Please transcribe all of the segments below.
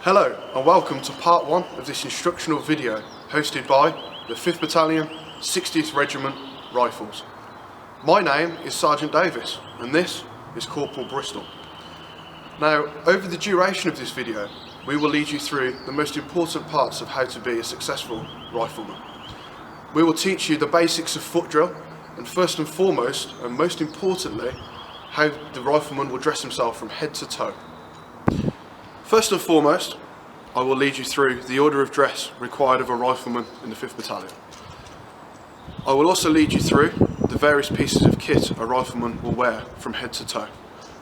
Hello and welcome to part 1 of this instructional video hosted by the 5th Battalion, 60th Regiment Rifles. My name is Sergeant Davis and this is Corporal Bristol. Now, over the duration of this video, we will lead you through the most important parts of how to be a successful rifleman. We will teach you the basics of foot drill and first and foremost, and most importantly, how the rifleman will dress himself from head to toe. First and foremost, I will lead you through the order of dress required of a rifleman in the 5th Battalion. I will also lead you through the various pieces of kit a rifleman will wear from head to toe.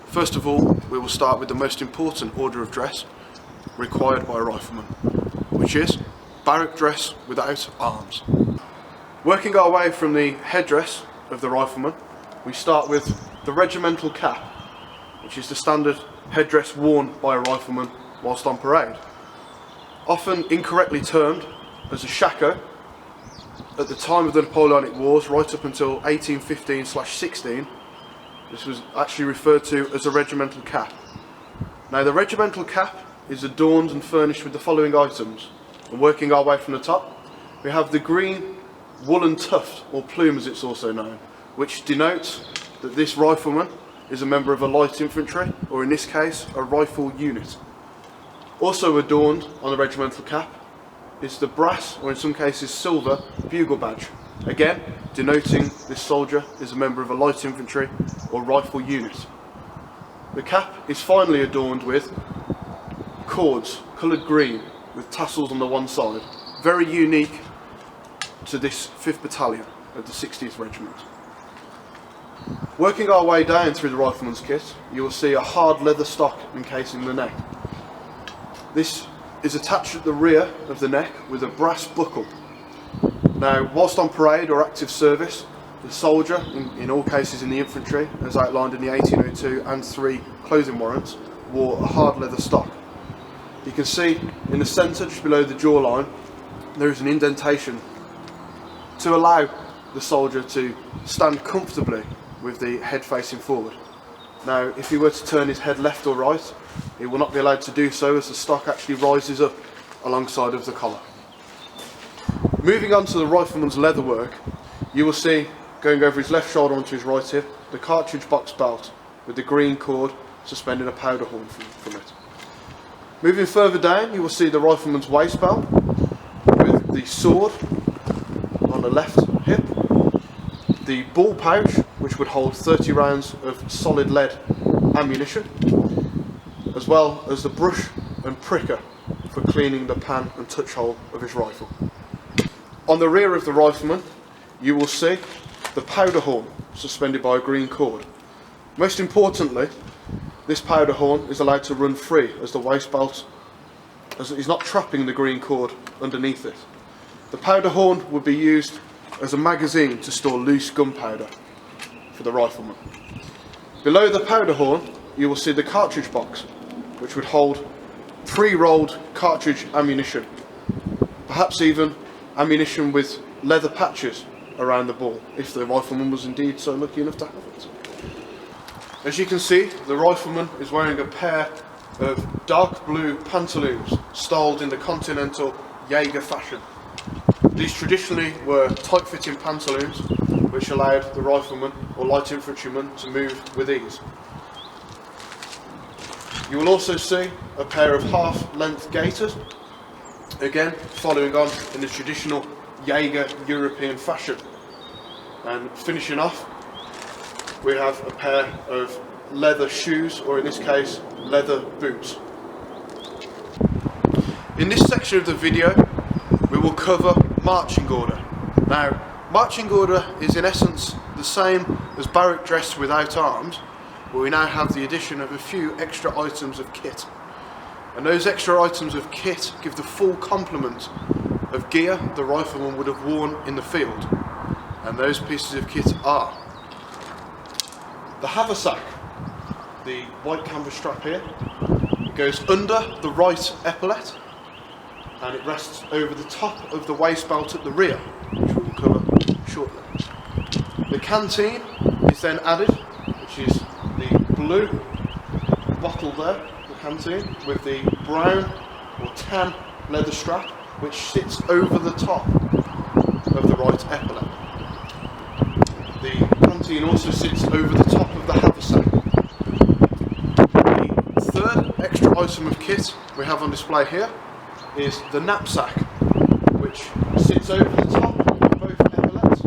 First of all, we will start with the most important order of dress required by a rifleman, which is barrack dress without arms. Working our way from the headdress of the rifleman, we start with the regimental cap, which is the standard headdress worn by a rifleman whilst on parade. Often incorrectly termed as a shako, at the time of the Napoleonic Wars, right up until 1815/16, this was actually referred to as a regimental cap. Now, the regimental cap is adorned and furnished with the following items. And working our way from the top, we have the green woolen tuft, or plume as it's also known, which denotes that this rifleman is a member of a light infantry, or in this case, a rifle unit. Also adorned on the regimental cap is the brass, or in some cases silver, bugle badge, again denoting this soldier is a member of a light infantry or rifle unit. The cap is finally adorned with cords, coloured green, with tassels on the one side, very unique to this 5th Battalion of the 60th Regiment. Working our way down through the rifleman's kit, you will see a hard leather stock encasing the neck. This is attached at the rear of the neck with a brass buckle. Now, whilst on parade or active service, the soldier, in all cases in the infantry, as outlined in the 1802 and 3 clothing warrants, wore a hard leather stock. You can see in the centre, just below the jawline, there is an indentation to allow the soldier to stand comfortably with the head facing forward. Now, if he were to turn his head left or right, he will not be allowed to do so, as the stock actually rises up alongside of the collar. Moving on to the rifleman's leather work, you will see, going over his left shoulder onto his right hip, the cartridge box belt with the green cord suspending a powder horn from it. Moving further down, you will see the rifleman's waist belt with the sword on the left hip, the ball pouch, which would hold 30 rounds of solid lead ammunition, as well as the brush and pricker for cleaning the pan and touch hole of his rifle. On the rear of the rifleman, you will see the powder horn suspended by a green cord. Most importantly, this powder horn is allowed to run free as the waist belt, as it is not trapping the green cord underneath it. The powder horn would be used as a magazine to store loose gunpowder for the rifleman. Below the powder horn, you will see the cartridge box, which would hold pre-rolled cartridge ammunition, perhaps even ammunition with leather patches around the ball, if the rifleman was indeed so lucky enough to have it. As you can see, the rifleman is wearing a pair of dark blue pantaloons styled in the continental Jaeger fashion. These traditionally were tight-fitting pantaloons which allowed the rifleman or light infantryman to move with ease. You will also see a pair of half-length gaiters, again following on in the traditional Jaeger European fashion. And finishing off, we have a pair of leather shoes, or in this case, leather boots. In this section of the video, we will cover marching order. Now, marching order is in essence the same as barrack dress without arms, but we now have the addition of a few extra items of kit. And those extra items of kit give the full complement of gear the rifleman would have worn in the field. And those pieces of kit are the haversack, the white canvas strap here. It goes under the right epaulette and it rests over the top of the waist belt at the rear, which we will cover shortly. The canteen is then added, which is the blue bottle there, the canteen, with the brown or tan leather strap which sits over the top of the right epaulet. The canteen also sits over the top of the haversack. The third extra item of kit we have on display here is the knapsack, which sits over the top of both epaulets,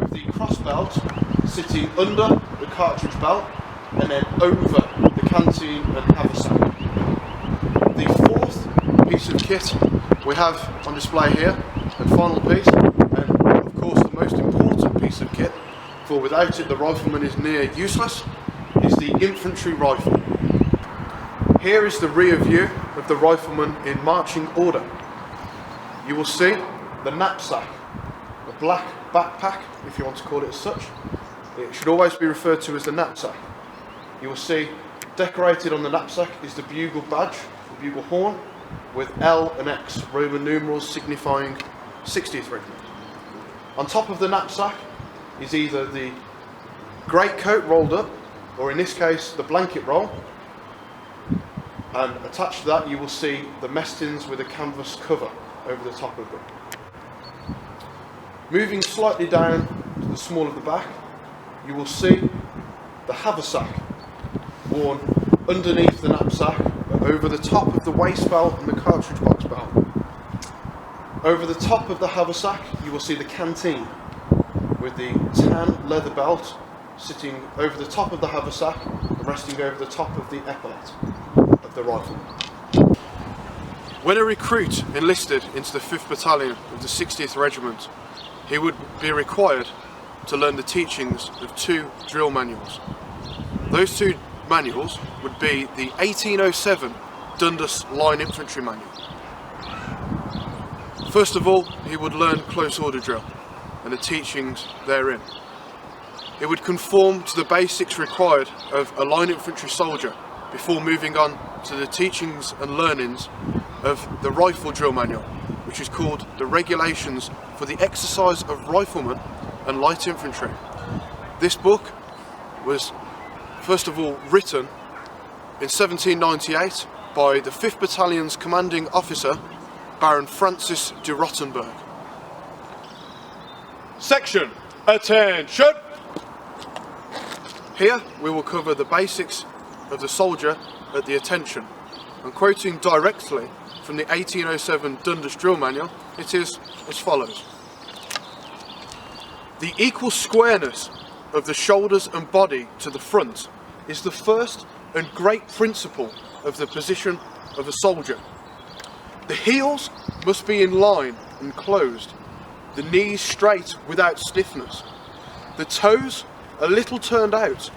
with the cross belt sitting under the cartridge belt and then over the canteen and haversack. The fourth piece of kit we have on display here, and final piece, and of course the most important piece of kit, for without it the rifleman is near useless, is the infantry rifle. Here is the rear view of the rifleman in marching order. You will see the knapsack, a black backpack, if you want to call it as such. It should always be referred to as the knapsack. You will see decorated on the knapsack is the bugle badge, the bugle horn, with L and X Roman numerals signifying 60th Regiment. On top of the knapsack is either the greatcoat rolled up, or in this case the blanket roll, and attached to that you will see the mess tins with a canvas cover over the top of them. Moving slightly down to the small of the back, you will see the haversack worn underneath the knapsack, over the top of the waist belt and the cartridge box belt. Over the top of the haversack you will see the canteen with the tan leather belt sitting over the top of the haversack and resting over the top of the epaulet of the rifle. When a recruit enlisted into the 5th Battalion of the 60th Regiment, he would be required to learn the teachings of 2 drill manuals. Those 2 manuals would be the 1807 Dundas Line Infantry Manual. First of all, he would learn close order drill and the teachings therein. It would conform to the basics required of a line infantry soldier before moving on to the teachings and learnings of the rifle drill manual, which is called the Regulations for the Exercise of Riflemen and Light Infantry. This book was first of all written in 1798 by the 5th Battalion's commanding officer, Baron Francis de Rottenberg. Section, attention! Here we will cover the basics of the soldier at the attention, and quoting directly from the 1807 Dundas Drill Manual, it is as follows. The equal squareness of the shoulders and body to the front is the first and great principle of the position of a soldier. The heels must be in line and closed, the knees straight without stiffness, the toes a little turned out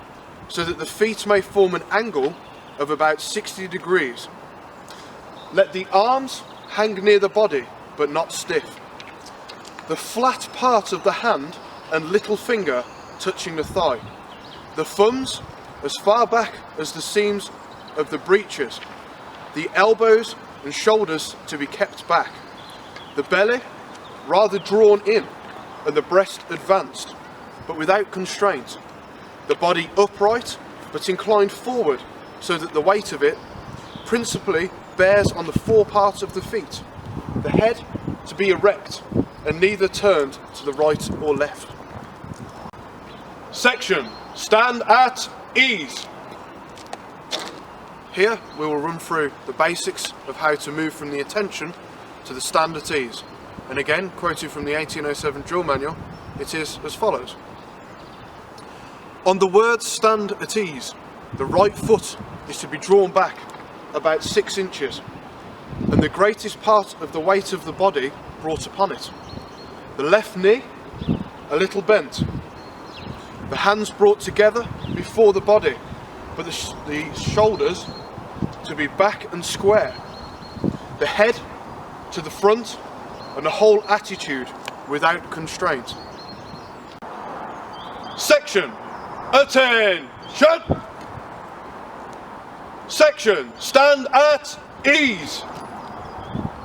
so that the feet may form an angle of about 60 degrees. Let the arms hang near the body but not stiff. The flat part of the hand and little finger touching the thigh. The thumbs as far back as the seams of the breeches. The elbows and shoulders to be kept back. The belly rather drawn in and the breast advanced, but without constraint. The body upright but inclined forward so that the weight of it principally bears on the foreparts of the feet. The head to be erect and neither turned to the right or left. Section, stand at ease. Here we will run through the basics of how to move from the attention to the stand at ease. And again, quoting from the 1807 drill manual, it is as follows. On the word stand at ease, the right foot is to be drawn back about 6 inches and the greatest part of the weight of the body brought upon it. The left knee a little bent. The hands brought together before the body, but the shoulders to be back and square. The head to the front and the whole attitude without constraint. Section, attention! Section, stand at ease.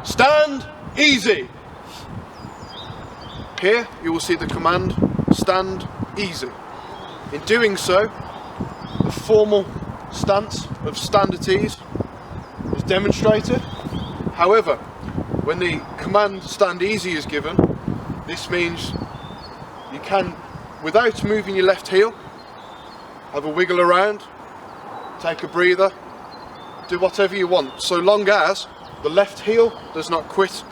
Stand easy. Here you will see the command, stand easy. In doing so, the formal stance of stand at ease is demonstrated, However, when the command stand easy is given, this means you can, without moving your left heel, have a wiggle around, take a breather, do whatever you want, so long as the left heel does not quit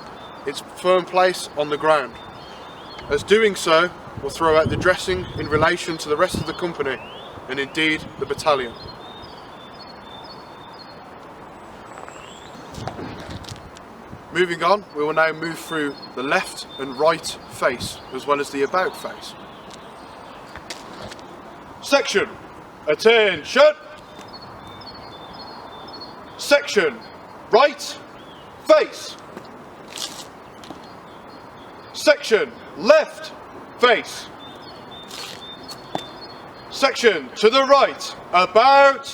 its firm place on the ground, as doing so will throw out the dressing in relation to the rest of the company and indeed the battalion. Moving on, we will now move through the left and right face as well as the about face. Section, attention! Section, right face. Section, left face. Section to the right, about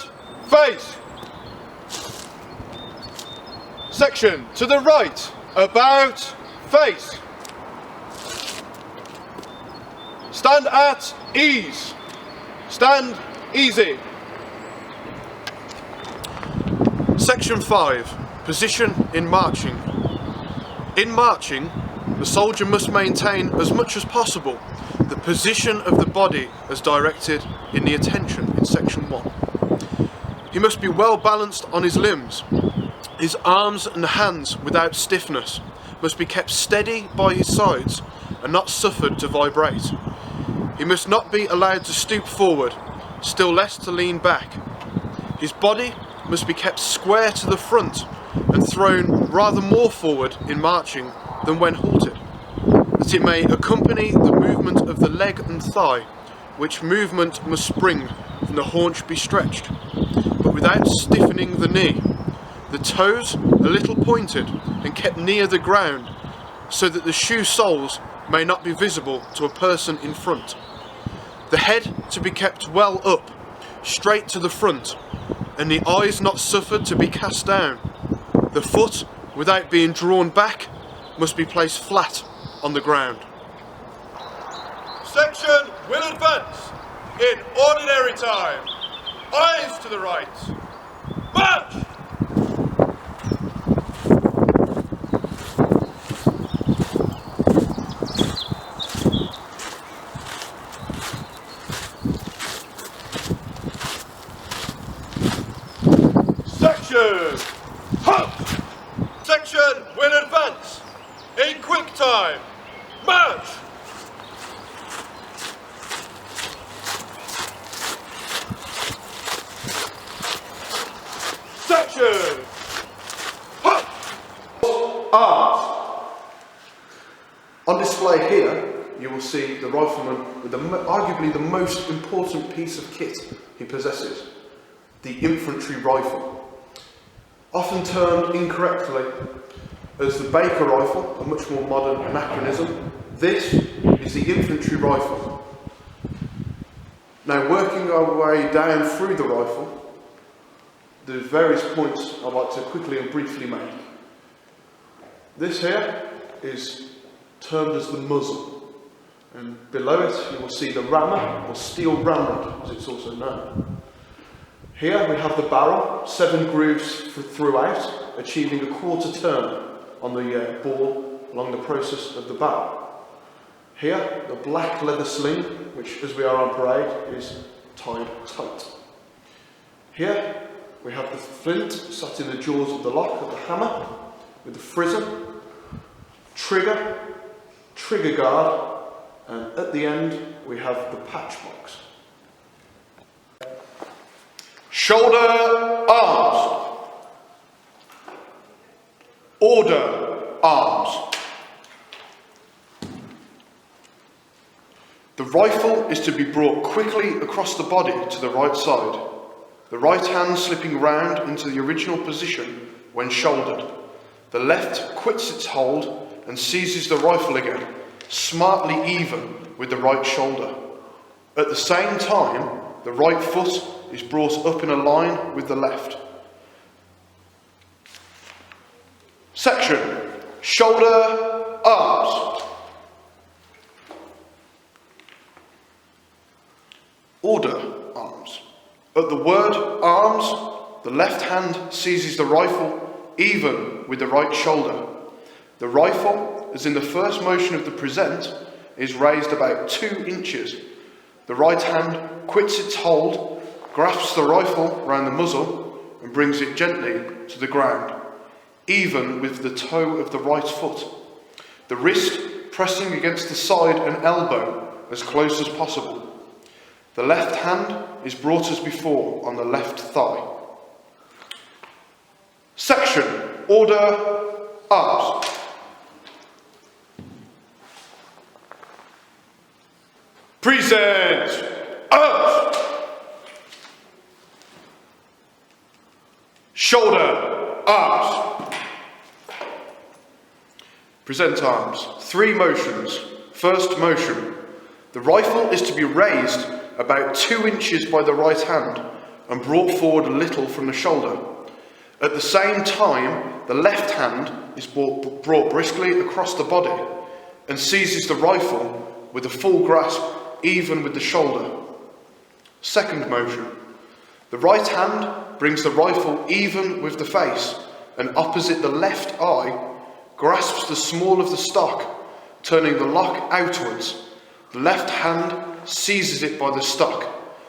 face. Section to the right, about face. Stand at ease. Stand easy. Section 5. Position in marching. In marching, the soldier must maintain as much as possible the position of the body as directed in the attention in Section 1. He must be well balanced on his limbs. His arms and hands without stiffness must be kept steady by his sides and not suffered to vibrate. He must not be allowed to stoop forward, still less to lean back. His body must be kept square to the front and thrown rather more forward in marching than when halted, that it may accompany the movement of the leg and thigh, which movement must spring from the haunch be stretched, but without stiffening the knee, the toes a little pointed and kept near the ground, so that the shoe soles may not be visible to a person in front. The head to be kept well up, straight to the front, and the eyes not suffered to be cast down. The foot, without being drawn back, must be placed flat on the ground. Section will advance in ordinary time. Eyes to the right. March! Section! Halt! Section will advance in quick time. March! Section! Halt! Arms! On display here, you will see the rifleman with arguably the most important piece of kit he possesses, the infantry rifle. Often termed incorrectly as the Baker rifle, a much more modern anachronism, this is the infantry rifle. Now, working our way down through the rifle, there's various points I'd like to quickly and briefly make. This here is termed as the muzzle, and below it you will see the rammer, or steel ramrod as it's also known. Here we have the barrel, 7 grooves throughout, achieving a quarter turn on the ball along the process of the barrel. Here, the black leather sling, which as we are on parade, is tied tight. Here we have the flint sat in the jaws of the lock of the hammer, with the frizzen, trigger, trigger guard, and at the end we have the patch box. Shoulder arms. Order arms. The rifle is to be brought quickly across the body to the right side, the right hand slipping round into the original position when shouldered. The left quits its hold and seizes the rifle again, smartly even with the right shoulder. At the same time, the right foot is brought up in a line with the left. Section, shoulder, arms. Order, arms. At the word arms, the left hand seizes the rifle even with the right shoulder. The rifle, as in the first motion of the present, is raised about 2 inches. The right hand quits its hold, grasps the rifle round the muzzle and brings it gently to the ground, even with the toe of the right foot. The wrist pressing against the side and elbow as close as possible. The left hand is brought as before on the left thigh. Section, order, arms. Present, arms. Shoulder, arms. Present arms. 3 motions. First motion. The rifle is to be raised about 2 inches by the right hand and brought forward a little from the shoulder. At the same time, the left hand is brought briskly across the body and seizes the rifle with a full grasp, even with the shoulder. Second motion. The right hand brings the rifle even with the face and opposite the left eye, grasps the small of the stock, turning the lock outwards. The left hand seizes it by the stock,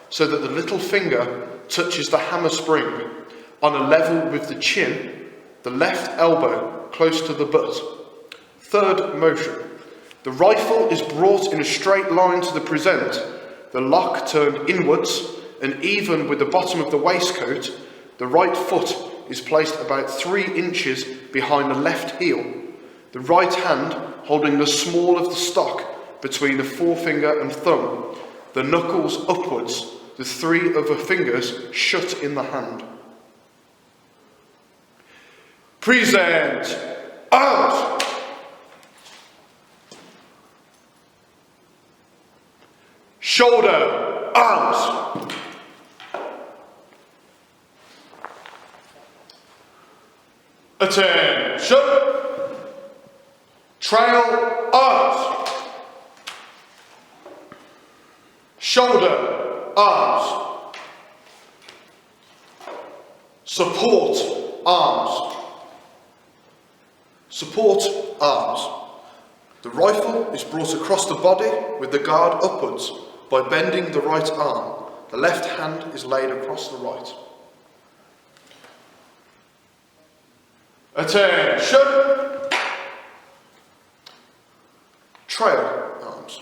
so that the little finger touches the hammer spring on a level with the chin, the left elbow close to the butt. Third motion. The rifle is brought in a straight line to the present, the lock turned inwards, and even with the bottom of the waistcoat, the right foot is placed about 3 inches behind the left heel, the right hand holding the small of the stock between the forefinger and thumb, the knuckles upwards, the 3 other fingers shut in the hand. Present, arms. Shoulder, arms. Attention. Trail, arms. Shoulder, arms. Support, arms. Support, arms. The rifle is brought across the body with the guard upwards by bending the right arm. The left hand is laid across the right. Attention! Trail, arms.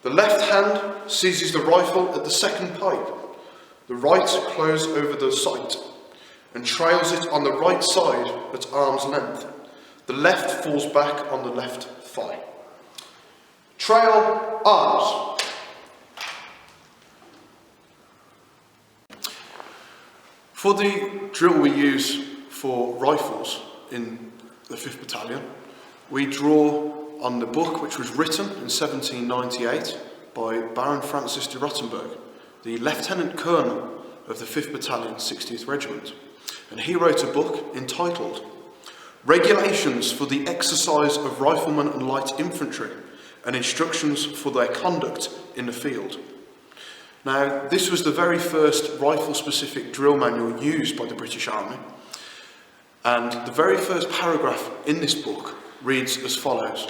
The left hand seizes the rifle at the second pipe. The right close over the sight and trails it on the right side at arm's length. The left falls back on the left thigh. Trail, arms. For the drill we use for rifles in the 5th Battalion, we draw on the book which was written in 1798 by Baron Francis de Rottenberg, the Lieutenant Colonel of the 5th Battalion, 60th Regiment. And he wrote a book entitled Regulations for the Exercise of Riflemen and Light Infantry and Instructions for Their Conduct in the Field. Now, this was the very first rifle-specific drill manual used by the British Army, and the very first paragraph in this book reads as follows.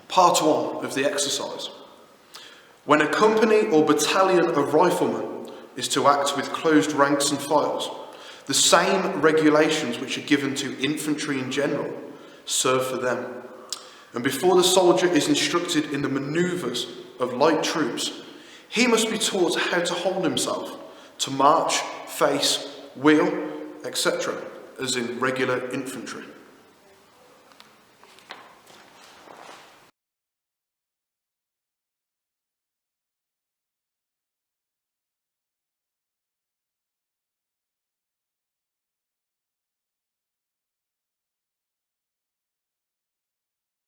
Part 1 of the exercise. When a company or battalion of riflemen is to act with closed ranks and files, the same regulations which are given to infantry in general serve for them. And before the soldier is instructed in the manoeuvres of light troops, he must be taught how to hold himself, to march, face, wheel, etc., as in regular infantry.